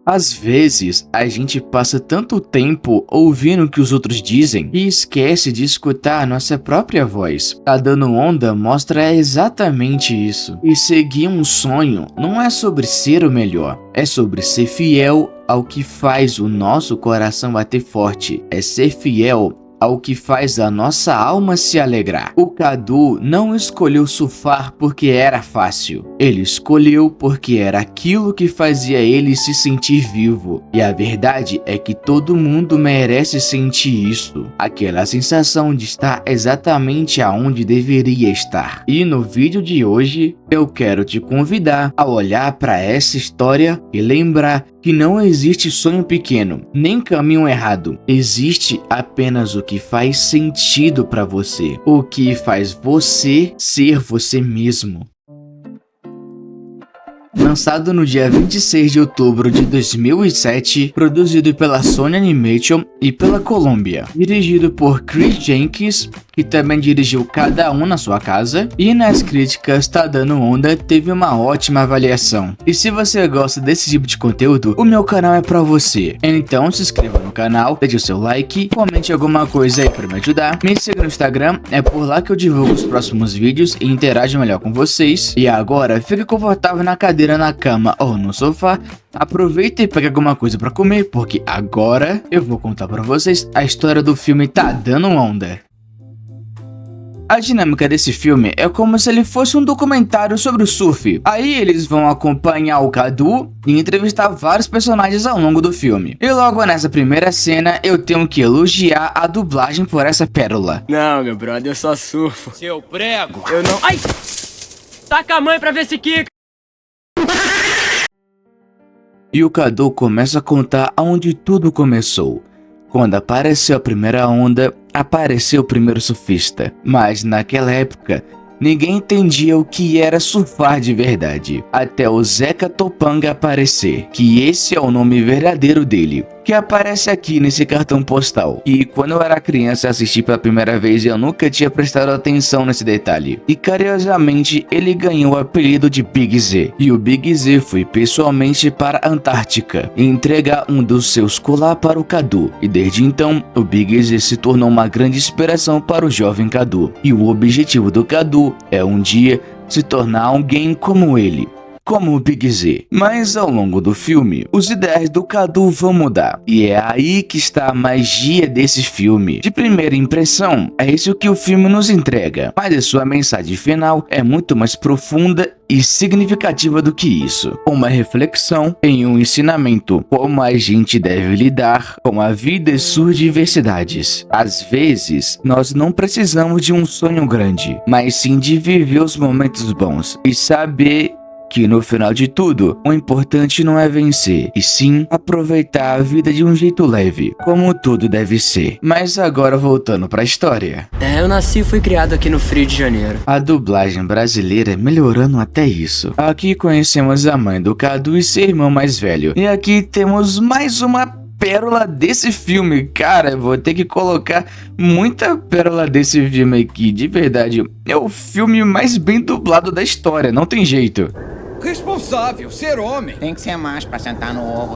Às vezes, a gente passa tanto tempo ouvindo o que os outros dizem e esquece de escutar a nossa própria voz. Tá Dando Onda mostra exatamente isso. E seguir um sonho não é sobre ser o melhor, é sobre ser fiel ao que faz o nosso coração bater forte, é ser fiel ao que faz a nossa alma se alegrar. O Cadu não escolheu surfar porque era fácil. Ele escolheu porque era aquilo que fazia ele se sentir vivo. E a verdade é que todo mundo merece sentir isso. Aquela sensação de estar exatamente aonde deveria estar. E no vídeo de hoje, eu quero te convidar a olhar para essa história e lembrar que não existe sonho pequeno, nem caminho errado. Existe apenas o que faz sentido para você, o que faz você ser você mesmo. Lançado no dia 26 de outubro de 2007, produzido pela Sony Animation e pela Columbia, dirigido por Chris Jenkins, que também dirigiu Cada Um na Sua Casa, e nas críticas Tá Dando Onda teve uma ótima avaliação. E se você gosta desse tipo de conteúdo, o meu canal é pra você. Então se inscreva no canal, deixe o seu like, comente alguma coisa aí pra me ajudar, me siga no Instagram, é por lá que eu divulgo os próximos vídeos e interajo melhor com vocês. E agora, fique confortável na cadeira, na cama ou no sofá, aproveita e pegue alguma coisa pra comer, porque agora eu vou contar pra vocês a história do filme Tá Dando Onda. A dinâmica desse filme é como se ele fosse um documentário sobre o surf. Aí eles vão acompanhar o Cadu e entrevistar vários personagens ao longo do filme. E logo nessa primeira cena eu tenho que elogiar a dublagem por essa pérola. Não, meu brother, eu só surfo. Seu prego! Eu não... Ai! Taca a mãe pra ver se quica! E o Cadu começa a contar aonde tudo começou. Quando apareceu a primeira onda, apareceu o primeiro surfista. Mas naquela época, ninguém entendia o que era surfar de verdade. Até o Zeca Topanga aparecer, que esse é o nome verdadeiro dele, que aparece aqui nesse cartão postal. E quando eu era criança assisti pela primeira vez e eu nunca tinha prestado atenção nesse detalhe. E carinhosamente ele ganhou o apelido de Big Z. E o Big Z foi pessoalmente para a Antártica e entregar um dos seus colar para o Cadu. E desde então o Big Z se tornou uma grande inspiração para o jovem Cadu. E o objetivo do Cadu é um dia se tornar alguém como ele, como o Big Z. Mas ao longo do filme, os ideais do Cadu vão mudar. E é aí que está a magia desse filme. De primeira impressão, é isso que o filme nos entrega. Mas a sua mensagem final é muito mais profunda e significativa do que isso. Uma reflexão em um ensinamento. Como a gente deve lidar com a vida e suas diversidades. Às vezes, nós não precisamos de um sonho grande, mas sim de viver os momentos bons e saber que no final de tudo, o importante não é vencer, e sim aproveitar a vida de um jeito leve, como tudo deve ser. Mas agora voltando pra história. Eu nasci e fui criado aqui no Rio de Janeiro. A dublagem brasileira melhorando até isso. Aqui conhecemos a mãe do Cadu e seu irmão mais velho. E aqui temos mais uma pérola desse filme. Cara, eu vou ter que colocar muita pérola desse filme aqui. De verdade, é o filme mais bem dublado da história, não tem jeito. Responsável, ser homem. Tem que ser macho pra sentar no ovo.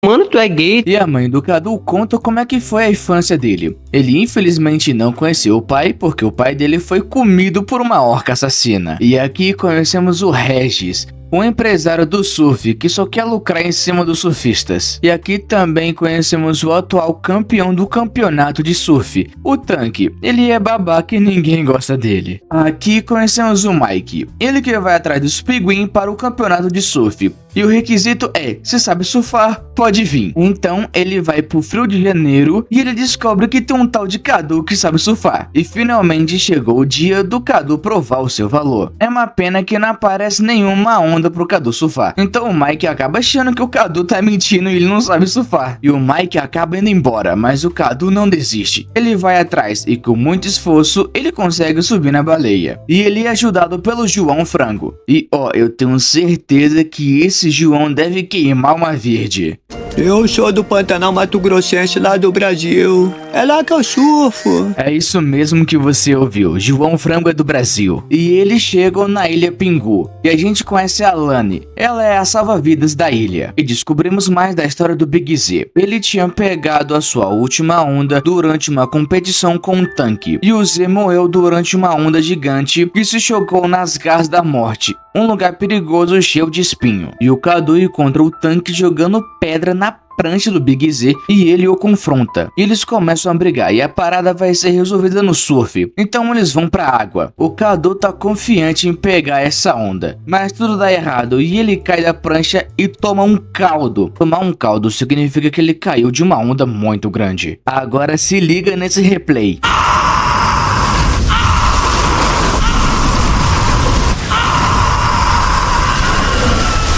Mano, tu é gay? E a mãe do Cadu conta como é que foi a infância dele. Ele infelizmente não conheceu o pai, porque o pai dele foi comido por uma orca assassina. E aqui conhecemos o Regis, um empresário do surf que só quer lucrar em cima dos surfistas. E aqui também conhecemos o atual campeão do campeonato de surf, o Tanque. Ele é babaca e ninguém gosta dele. Aqui conhecemos o Mike, ele que vai atrás dos pinguins para o campeonato de surf. E o requisito é, se sabe surfar, pode vir. Então ele vai pro Rio de Janeiro e ele descobre que tem um tal de Cadu que sabe surfar. E finalmente chegou o dia do Cadu provar o seu valor. É uma pena que não aparece nenhuma onda pro Cadu surfar. Então o Mike acaba achando que o Cadu tá mentindo e ele não sabe surfar. E o Mike acaba indo embora, mas o Cadu não desiste. Ele vai atrás e com muito esforço ele consegue subir na baleia. E ele é ajudado pelo João Frango. E ó, eu tenho certeza que esse João deve queimar uma verde. Eu sou do Pantanal Mato Grossense, lá do Brasil. É lá que eu surfo. É isso mesmo que você ouviu, João Frango é do Brasil. E eles chegam na Ilha Pingu, e a gente conhece a Alane. Ela é a salva-vidas da ilha. E descobrimos mais da história do Big Z. Ele tinha pegado a sua última onda durante uma competição com um tanque. E o Z morreu durante uma onda gigante e se chocou nas garras da morte, um lugar perigoso cheio de espinho. E o Cadu encontra o tanque jogando pedra na prancha do Big Z e ele o confronta. Eles começam a brigar e a parada vai ser resolvida no surf. Então eles vão pra água. O Cadu tá confiante em pegar essa onda, mas tudo dá errado e ele cai da prancha e toma um caldo. Tomar um caldo significa que ele caiu de uma onda muito grande. Agora se liga nesse replay.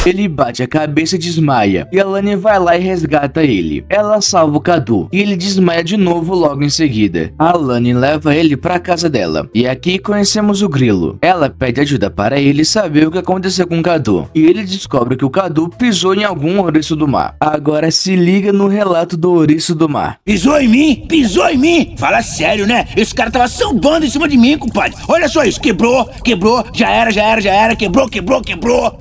Ele bate a cabeça e desmaia, e a Alane vai lá e resgata ele. Ela salva o Cadu, e ele desmaia de novo logo em seguida. A Alane leva ele para casa dela, e aqui conhecemos o Grilo. Ela pede ajuda para ele saber o que aconteceu com o Cadu, e ele descobre que o Cadu pisou em algum ouriço do mar. Agora se liga no relato do ouriço do mar. Pisou em mim? Pisou em mim? Fala sério, né? Esse cara tava sambando em cima de mim, compadre. Olha só isso, quebrou, já era, quebrou.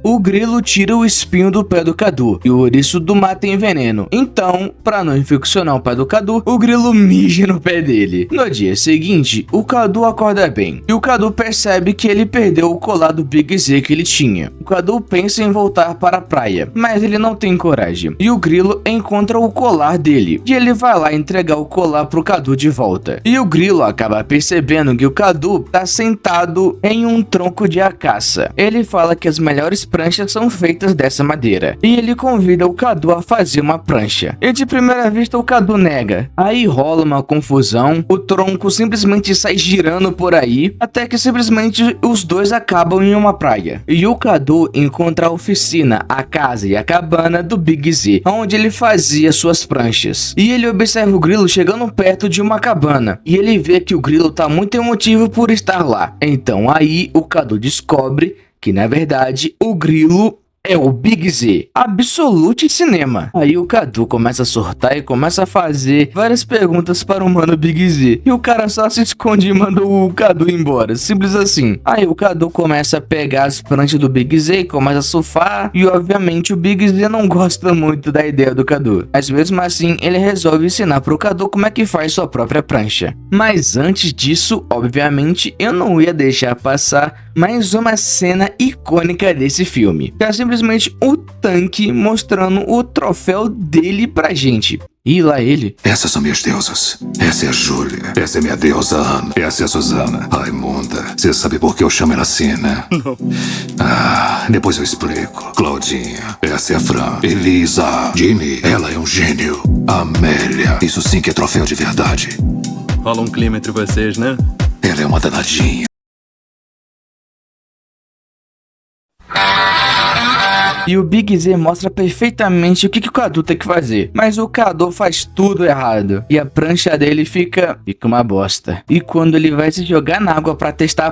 O Grilo tira o espinho do pé do Cadu e o ouriço do mar tem veneno. Então, para não infeccionar o pé do Cadu, o Grilo mija no pé dele. No dia seguinte, o Cadu acorda bem e o Cadu percebe que ele perdeu o colar do Big Z que ele tinha. O Cadu pensa em voltar para a praia, mas ele não tem coragem. E o Grilo encontra o colar dele e ele vai lá entregar o colar pro Cadu de volta. E o Grilo acaba percebendo que o Cadu tá sentado em um tronco de acaça. Ele fala que as melhores pranchas são feitas dessa madeira e ele convida o Cadu a fazer uma prancha. E de primeira vista o Cadu nega. Aí rola uma confusão, o tronco simplesmente sai girando por aí, até que simplesmente os dois acabam em uma praia. E o Cadu encontra a oficina, a casa e a cabana do Big Z, onde ele fazia suas pranchas. E ele observa o Grilo chegando perto de uma cabana, e ele vê que o Grilo tá muito emotivo por estar lá. Então aí o Cadu descobre que na verdade o Grilo é o Big Z, Absolute Cinema. Aí o Cadu começa a surtar e começa a fazer várias perguntas para o mano Big Z. E o cara só se esconde e manda o Cadu embora, simples assim. Aí o Cadu começa a pegar as pranchas do Big Z e começa a surfar. E obviamente o Big Z não gosta muito da ideia do Cadu, mas mesmo assim ele resolve ensinar pro Cadu como é que faz sua própria prancha. Mas antes disso, obviamente, eu não ia deixar passar mais uma cena icônica desse filme, que é simplesmente o tanque mostrando o troféu dele pra gente. E lá ele... Essas são minhas deusas. Essa é a Júlia. Essa é minha deusa Ana. Essa é a Susana. Raimunda. Você sabe por que eu chamo ela assim, né? Não. Ah, depois eu explico. Claudinha. Essa é a Fran. Elisa. Ginny. Ela é um gênio. Amélia. Isso sim que é troféu de verdade. Rola um clima entre vocês, né? Ela é uma danadinha. E o Big Z mostra perfeitamente o que o Cadu tem que fazer. Mas o Cadu faz tudo errado. E a prancha dele fica uma bosta. E quando ele vai se jogar na água pra testar a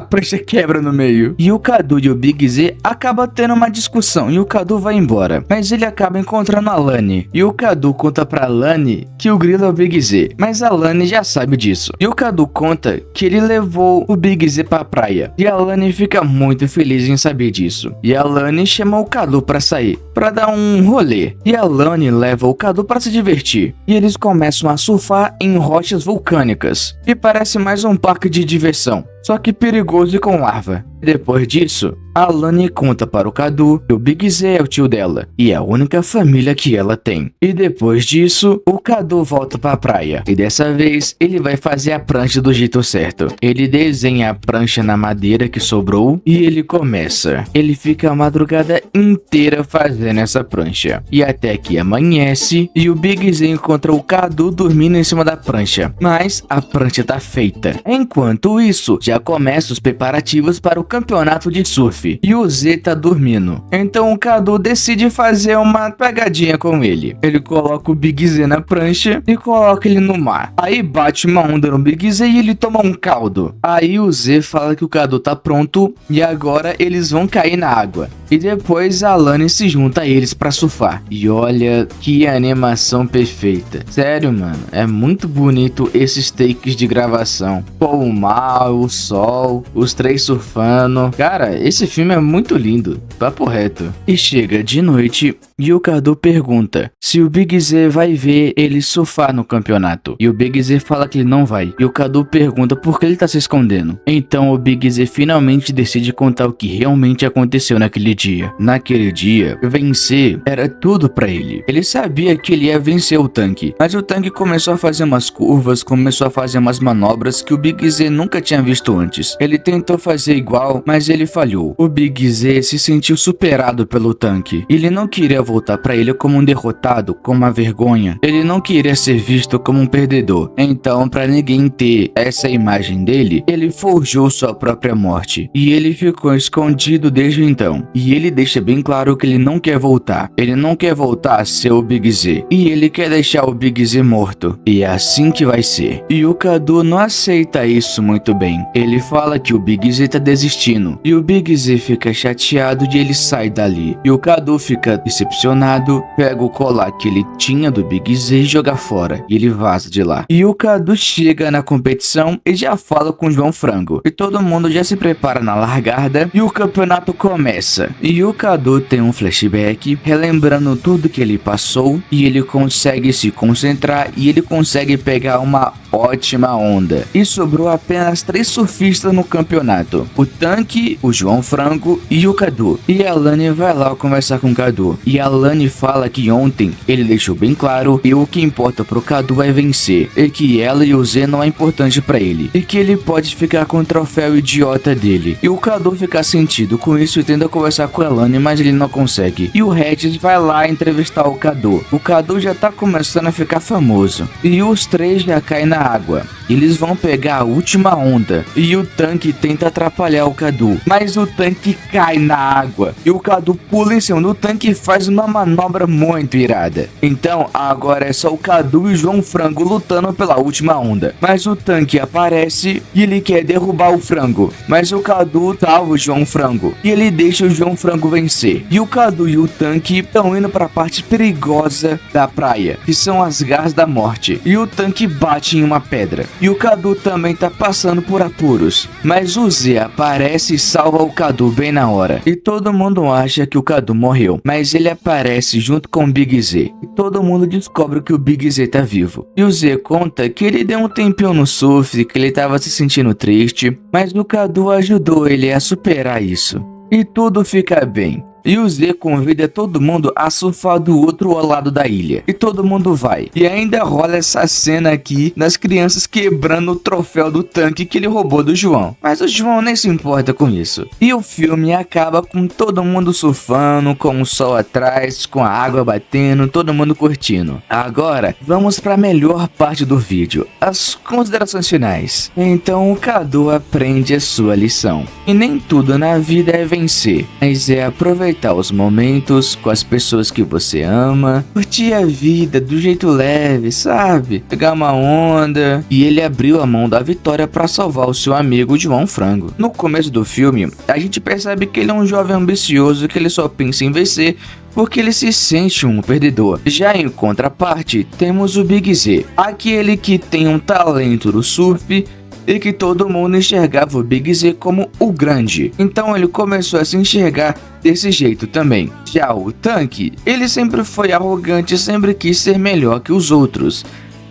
prancha quebra no meio. E o Cadu e o Big Z acabam tendo uma discussão. E o Cadu vai embora. Mas ele acaba encontrando a Alane. E o Cadu conta pra Alane que o Grilo é o Big Z. Mas a Alane já sabe disso. E o Cadu conta que ele levou o Big Z pra praia. E a Alane fica muito feliz em saber disso. E a Alane chama o Cadu pra sair, pra dar um rolê. E a Alane leva o Cadu pra se divertir. E eles começam a surfar em rochas vulcânicas, que parece mais um parque de diversão, só que perigoso e com larva. Depois disso, a Alane conta para o Cadu que o Big Z é o tio dela e é a única família que ela tem. E depois disso, o Cadu volta para a praia e dessa vez ele vai fazer a prancha do jeito certo. Ele desenha a prancha na madeira que sobrou e ele começa. Ele fica a madrugada inteira fazendo essa prancha e até que amanhece e o Big Z encontra o Cadu dormindo em cima da prancha, mas a prancha tá feita. Enquanto isso, já começam os preparativos para o campeonato de surf e o Z tá dormindo. Então o Cadu decide fazer uma pegadinha com ele. Ele coloca o Big Z na prancha e coloca ele no mar. Aí bate uma onda no Big Z e ele toma um caldo. Aí o Z fala que o Cadu tá pronto e agora eles vão cair na água. E depois a Alane se junta a eles pra surfar. E olha que animação perfeita. Sério, mano, é muito bonito esses takes de gravação. Pô, o mar, o sol, os três surfando. Cara, esse filme é muito lindo, papo reto. E chega de noite e o Cadu pergunta se o Big Z vai ver ele surfar no campeonato. E o Big Z fala que ele não vai. E o Cadu pergunta por que ele tá se escondendo. Então o Big Z finalmente decide contar o que realmente aconteceu naquele dia. Naquele dia, vencer era tudo pra ele. Ele sabia que ele ia vencer o tanque, mas o tanque começou a fazer umas curvas, começou a fazer umas manobras que o Big Z nunca tinha visto antes. Ele tentou fazer igual, mas ele falhou. O Big Z se sentiu superado pelo tanque. Ele não queria voltar pra ele como um derrotado, como uma vergonha. Ele não queria ser visto como um perdedor. Então, pra ninguém ter essa imagem dele, ele forjou sua própria morte. E ele ficou escondido desde então. E ele deixa bem claro que ele não quer voltar. Ele não quer voltar a ser o Big Z. E ele quer deixar o Big Z morto. E é assim que vai ser. E o Cadu não aceita isso muito bem. Ele fala que o Big Z tá desistindo. E o Big Z fica chateado de ele sair dali. E o Cadu fica decepcionado, pega o colar que ele tinha do Big Z e joga fora. E ele vaza de lá. E o Cadu chega na competição e já fala com o João Frango. E todo mundo já se prepara na largada e o campeonato começa. E o Cadu tem um flashback relembrando tudo que ele passou e ele consegue se concentrar e ele consegue pegar uma ótima onda. E sobrou apenas 3 surfistas no campeonato: o Tanque, o João Frango e o Cadu. E a Alane vai lá conversar com o Cadu. E a Alane fala que ontem ele deixou bem claro que o que importa pro Cadu é vencer. E que ela e o Z não é importante pra ele. E que ele pode ficar com o troféu idiota dele. E o Cadu fica sentido com isso e tenta conversar com a Alane, mas ele não consegue. E o Regis vai lá entrevistar o Cadu. O Cadu já tá começando a ficar famoso. E os 3 já caem na água. Eles vão pegar a última onda. E o Tanque tenta atrapalhar o Cadu. Mas o Tanque cai na água. E o Cadu pula em cima do Tanque e faz uma manobra muito irada. Então agora é só o Cadu e o João Frango lutando pela última onda. Mas o Tanque aparece e ele quer derrubar o Frango. Mas o Cadu salva o João Frango. E ele deixa o João Frango vencer. E o Cadu e o Tanque estão indo para a parte perigosa da praia, que são as garras da morte. E o Tanque bate em uma pedra. E o Cadu também tá passando por apuros. Mas o Z aparece e salva o Cadu bem na hora. E todo mundo acha que o Cadu morreu. Mas ele aparece junto com o Big Z. E todo mundo descobre que o Big Z tá vivo. E o Z conta que ele deu um tempinho no surf, que ele tava se sentindo triste. Mas o Cadu ajudou ele a superar isso. E tudo fica bem. E o Z convida todo mundo a surfar do outro lado da ilha. E todo mundo vai. E ainda rola essa cena aqui das crianças quebrando o troféu do Tanque que ele roubou do João. Mas o João nem se importa com isso. E o filme acaba com todo mundo surfando, com o sol atrás, com a água batendo, todo mundo curtindo. Agora, vamos para a melhor parte do vídeo, as considerações finais. Então o Cadu aprende a sua lição. E nem tudo na vida é vencer, mas é aproveitar os momentos com as pessoas que você ama, curtir a vida do jeito leve, sabe? Pegar uma onda. E ele abriu a mão da vitória para salvar o seu amigo João Frango. No começo do filme, a gente percebe que ele é um jovem ambicioso, que ele só pensa em vencer porque ele se sente um perdedor. Já em contraparte, temos o Big Z, aquele que tem um talento do surf e que todo mundo enxergava o Big Z como o grande. Então ele começou a se enxergar desse jeito também. Já o Tanque, ele sempre foi arrogante, sempre quis ser melhor que os outros.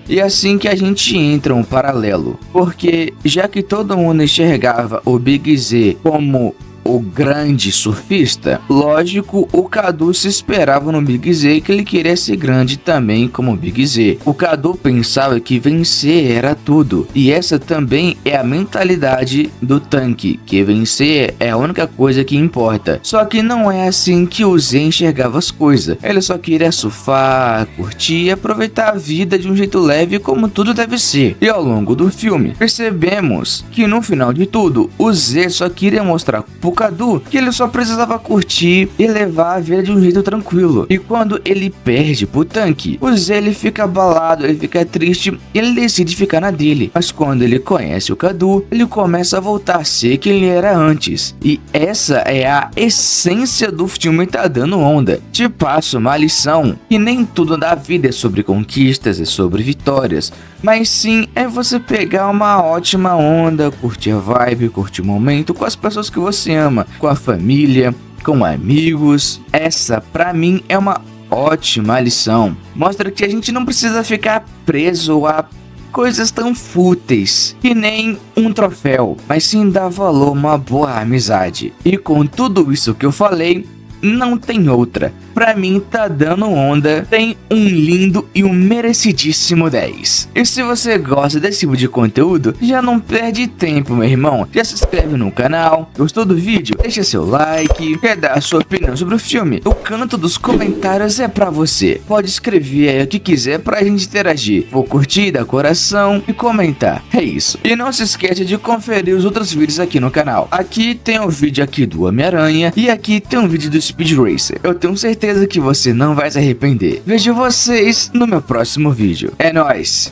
E assim que a gente entra um paralelo, porque já que todo mundo enxergava o Big Z como o grande surfista, lógico, o Cadu se esperava no Big Z que ele queria ser grande também como o Big Z. O Cadu pensava que vencer era tudo, e essa também é a mentalidade do Tanque, que vencer é a única coisa que importa. Só que não é assim que o Z enxergava as coisas. Ele só queria surfar, curtir e aproveitar a vida de um jeito leve, como tudo deve ser. E ao longo do filme, percebemos que no final de tudo, o Z só queria mostrar pro Cadu que ele só precisava curtir e levar a vida de um jeito tranquilo. E quando ele perde pro tanque, o Zé ele fica abalado, ele fica triste e ele decide ficar na dele. Mas quando ele conhece o Cadu, ele começa a voltar a ser quem ele era antes. E essa é a essência do filme Tá Dando Onda. Te passo uma lição que nem tudo da vida é sobre conquistas, é sobre vitórias, mas sim é você pegar uma ótima onda, curtir a vibe, curtir o momento com as pessoas que você ama, com a família, com amigos. Essa pra mim é uma ótima lição. Mostra que a gente não precisa ficar preso a coisas tão fúteis que nem um troféu, mas sim dar valor a uma boa amizade. E com tudo isso que eu falei, não tem outra. Pra mim, Tá Dando Onda tem um lindo e um merecidíssimo 10. E se você gosta desse tipo de conteúdo, já não perde tempo, meu irmão. Já se inscreve no canal. Gostou do vídeo? Deixa seu like. Quer dar a sua opinião sobre o filme? O canto dos comentários é pra você. Pode escrever aí o que quiser pra gente interagir. Vou curtir, dar coração e comentar. É isso. E não se esqueça de conferir os outros vídeos aqui no canal. Aqui tem um vídeo aqui do Homem-Aranha e aqui tem um vídeo do Speed Racer. Eu tenho certeza que você não vai se arrepender. Vejo vocês no meu próximo vídeo. É nóis!